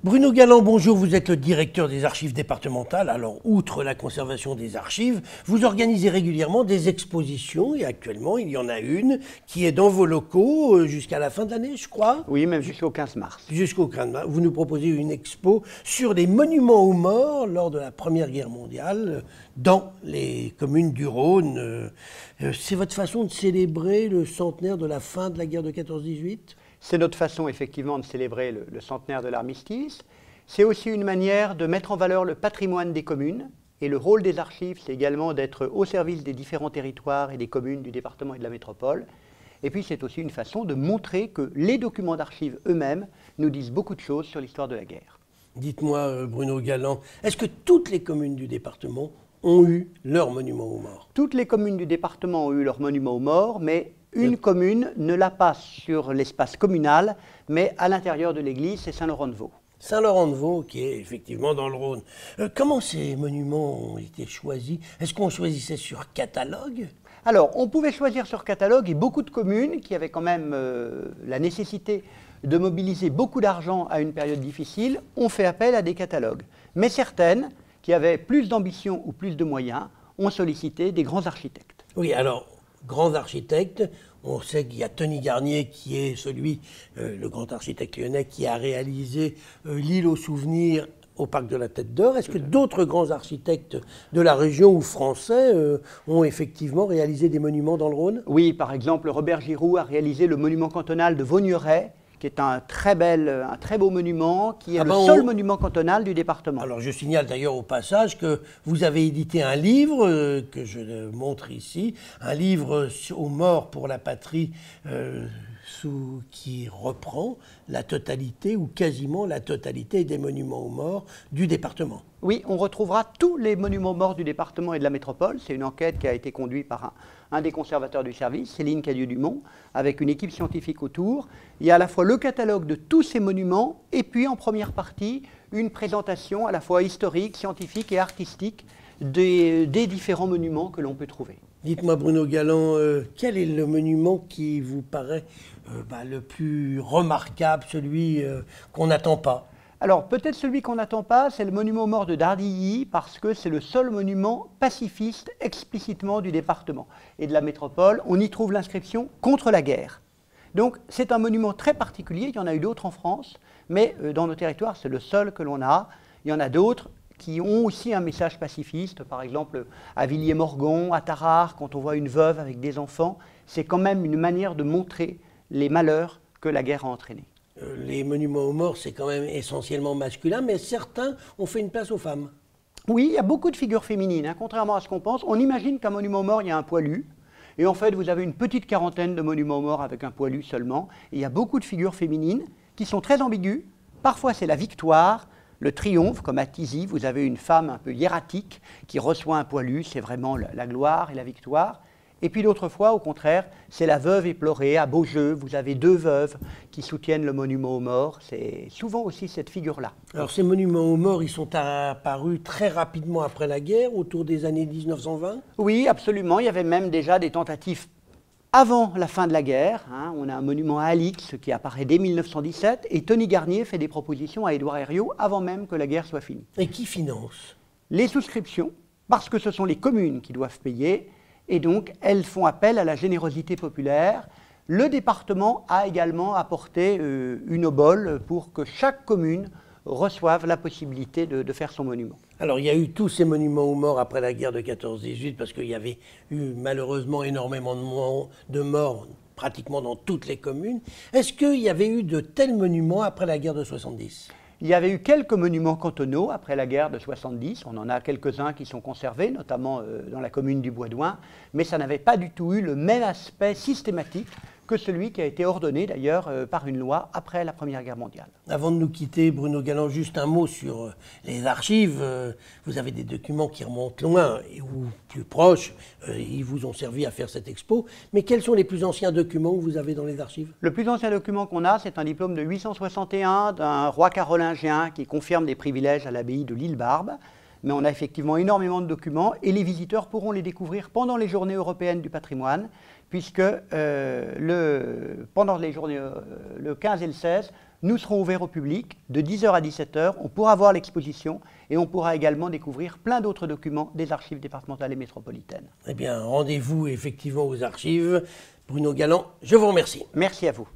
Bruno Galland, bonjour, vous êtes le directeur des archives départementales. Alors, outre la conservation des archives, vous organisez régulièrement des expositions et actuellement, il y en a une qui est dans vos locaux jusqu'à la fin de l'année, je crois. Oui, même jusqu'au 15 mars. Jusqu'au 15 mars. Vous nous proposez une expo sur les monuments aux morts lors de la Première Guerre mondiale dans les communes du Rhône. C'est votre façon de célébrer le centenaire de la fin de la guerre de 14-18 ? C'est notre façon, effectivement, de célébrer le centenaire de l'armistice. C'est aussi une manière de mettre en valeur le patrimoine des communes. Et le rôle des archives, c'est également d'être au service des différents territoires et des communes du département et de la métropole. Et puis, c'est aussi une façon de montrer que les documents d'archives eux-mêmes nous disent beaucoup de choses sur l'histoire de la guerre. Dites-moi, Bruno Galland, est-ce que toutes les communes du département ont eu leur monument aux morts? Toutes les communes du département ont eu leur monument aux morts, mais une commune ne l'a pas sur l'espace communal, mais à l'intérieur de l'église, c'est Saint-Laurent-de-Vaux. Saint-Laurent-de-Vaux, qui est effectivement dans le Rhône. Comment ces monuments ont été choisis? Est-ce qu'on choisissait sur catalogue? Alors, on pouvait choisir sur catalogue et beaucoup de communes qui avaient quand même la nécessité de mobiliser beaucoup d'argent à une période difficile ont fait appel à des catalogues. Mais certaines, qui avaient plus d'ambition ou plus de moyens, ont sollicité des grands architectes. Oui, alors, grands architectes, on sait qu'il y a Tony Garnier qui est le grand architecte lyonnais qui a réalisé l'île aux souvenirs au parc de la Tête d'Or. Est-ce que d'autres grands architectes de la région ou français ont effectivement réalisé des monuments dans le Rhône? Oui, par exemple, Robert Giroux a réalisé le monument cantonal de Vaugneray, qui est un très beau monument, qui est le seul monument cantonal du département. Alors je signale d'ailleurs au passage que vous avez édité un livre que je montre ici, un livre aux morts pour la patrie qui reprend la totalité ou quasiment la totalité des monuments aux morts du département. Oui, on retrouvera tous les monuments morts du département et de la métropole. C'est une enquête qui a été conduite par un des conservateurs du service, Céline Cadieux-Dumont, avec une équipe scientifique autour. Il y a à la fois le catalogue de tous ces monuments et puis en première partie, une présentation à la fois historique, scientifique et artistique des différents monuments que l'on peut trouver. Dites-moi Bruno Galland, quel est le monument qui vous paraît le plus remarquable, celui qu'on n'attend pas? Alors peut-être celui qu'on n'attend pas, c'est le monument aux morts de Dardilly, parce que c'est le seul monument pacifiste explicitement du département et de la métropole. On y trouve l'inscription « Contre la guerre ». Donc c'est un monument très particulier, il y en a eu d'autres en France, mais dans nos territoires c'est le seul que l'on a. Il y en a d'autres qui ont aussi un message pacifiste, par exemple à Villiers-Morgon, à Tarare, quand on voit une veuve avec des enfants, c'est quand même une manière de montrer les malheurs que la guerre a entraînés. Les monuments aux morts, c'est quand même essentiellement masculin, mais certains ont fait une place aux femmes. Oui, il y a beaucoup de figures féminines, contrairement à ce qu'on pense. On imagine qu'un monument aux morts, il y a un poilu, et en fait, vous avez une petite quarantaine de monuments aux morts avec un poilu seulement, et il y a beaucoup de figures féminines qui sont très ambiguës. Parfois, c'est la victoire, le triomphe, comme à Thizy, vous avez une femme un peu hiératique qui reçoit un poilu, c'est vraiment la gloire et la victoire. Et puis d'autres fois, au contraire, c'est la veuve éplorée. À Beaujeu, vous avez deux veuves qui soutiennent le monument aux morts. C'est souvent aussi cette figure-là. Alors ces monuments aux morts, ils sont apparus très rapidement après la guerre, autour des années 1920? Oui, absolument. Il y avait même déjà des tentatives avant la fin de la guerre. On a un monument à Alix qui apparaît dès 1917 et Tony Garnier fait des propositions à Édouard Herriot avant même que la guerre soit finie. Et qui finance? Les souscriptions, parce que ce sont les communes qui doivent payer. Et donc, elles font appel à la générosité populaire. Le département a également apporté une obole pour que chaque commune reçoive la possibilité de faire son monument. Alors, il y a eu tous ces monuments aux morts après la guerre de 14-18, parce qu'il y avait eu malheureusement énormément de morts pratiquement dans toutes les communes. Est-ce qu'il y avait eu de tels monuments après la guerre de 70? Il y avait eu quelques monuments cantonaux après la guerre de 70. On en a quelques-uns qui sont conservés, notamment dans la commune du Bois-d'Oing. Mais ça n'avait pas du tout eu le même aspect systématique que celui qui a été ordonné d'ailleurs par une loi après la Première Guerre mondiale. Avant de nous quitter, Bruno Galland, juste un mot sur les archives. Vous avez des documents qui remontent loin ou plus proches. Ils vous ont servi à faire cette expo. Mais quels sont les plus anciens documents que vous avez dans les archives? Le plus ancien document qu'on a, c'est un diplôme de 861 d'un roi carolingien qui confirme des privilèges à l'abbaye de l'Île-Barbe. Mais on a effectivement énormément de documents et les visiteurs pourront les découvrir pendant les Journées européennes du patrimoine, puisque pendant les journées, le 15 et le 16, Nous serons ouverts au public de 10h à 17h. On pourra voir l'exposition et on pourra également découvrir plein d'autres documents des archives départementales et métropolitaines. Eh bien, rendez-vous effectivement aux archives. Bruno Galland, je vous remercie. Merci à vous.